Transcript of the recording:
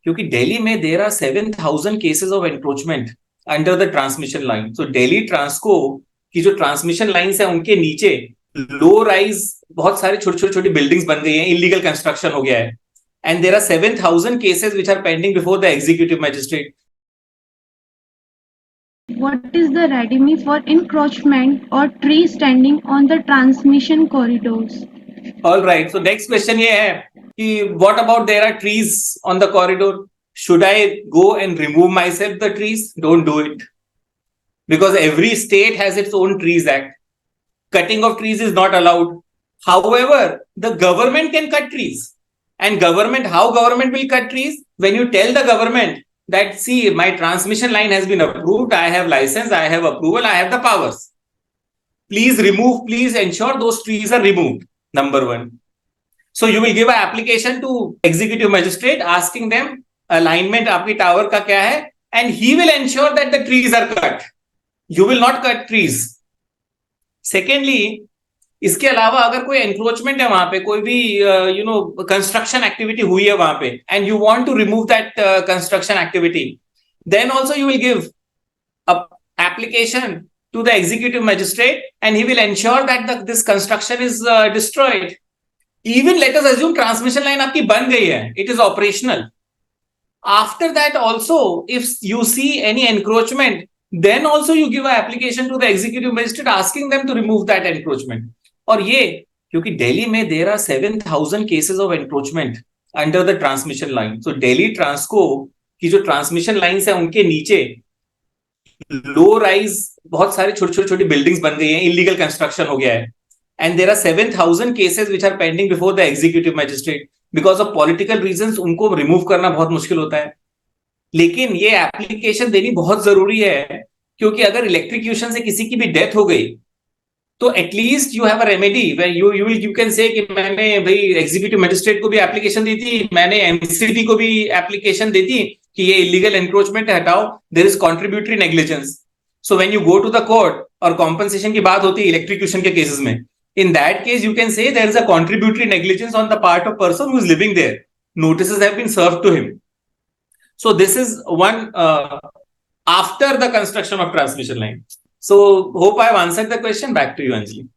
क्योंकि दिल्ली में there are 7,000 cases of encroachment under the transmission line. So Delhi Transco की जो ट्रांसमिशन लाइंस है उनके नीचे लो राइज बहुत सारे छोटी छोटी बिल्डिंग्स बन गई हैं, इलीगल कंस्ट्रक्शन हो गया है. And there are 7,000 cases which are pending before the executive magistrate. What is the remedy for encroachment or trees standing on the transmission corridors? All right. So next question ये है कि what about there are trees on the corridor? Should I go and remove myself the trees? Don't do it. Because every state has its own trees act. Cutting of trees is not allowed. However, the government can cut trees. And how government will cut trees? When you tell the government that, see, my transmission line has been approved, I have license, I have approval, I have the powers. Please ensure those trees are removed. Number one. So you will give an application to executive magistrate asking them alignment आपकी tower का क्या है, and he will ensure that the trees are cut. You will not cut trees. Secondly, इसके अलावा अगर कोई encroachment है वहां पे, कोई भी कंस्ट्रक्शन एक्टिविटी हुई है वहां पे, and you want to remove that construction activity, then also you will give application to the executive magistrate and he will ensure that this construction is destroyed. Even let us assume transmission line आपकी बन गई है, it is operational. After that also, if you see any encroachment, then also you give an application to the executive magistrate asking them to remove that encroachment. और ये क्योंकि दिल्ली में there are 7,000 cases of encroachment under the transmission line. So Delhi Transco की जो transmission lines है उनके नीचे low rise बहुत सारे छोटी बिल्डिंग्स बन गई हैं, इलीगल कंस्ट्रक्शन हो गया है. And there are 7,000 cases which are pending before the executive magistrate. Because of political reasons उनको रिमूव करना बहुत मुश्किल होता है. लेकिन ये एप्लीकेशन देनी बहुत जरूरी है, क्योंकि अगर इलेक्ट्रिक्यूशन से किसी की भी डेथ हो गई तो at least you have a remedy where you can say कि मैंने भाई एग्जीक्यूटिव मैजिस्ट्रेट को भी एप्लीकेशन दी थी, मैंने एमसीडी को भी एप्लीकेशन दी थी कि ये इलीगल एनक्रोचमेंट हटाओ, there is contributory negligence. So when you go to the court और कॉम्पनसेशन की बात होती है इलेक्ट्रिक्यूशन के केसेस में, in that case you can say there is a contributory negligence on the part of person who is living there. Notices have been served to him. So this is one after the construction of transmission line. So hope I have answered the question. Back to you, Anjali.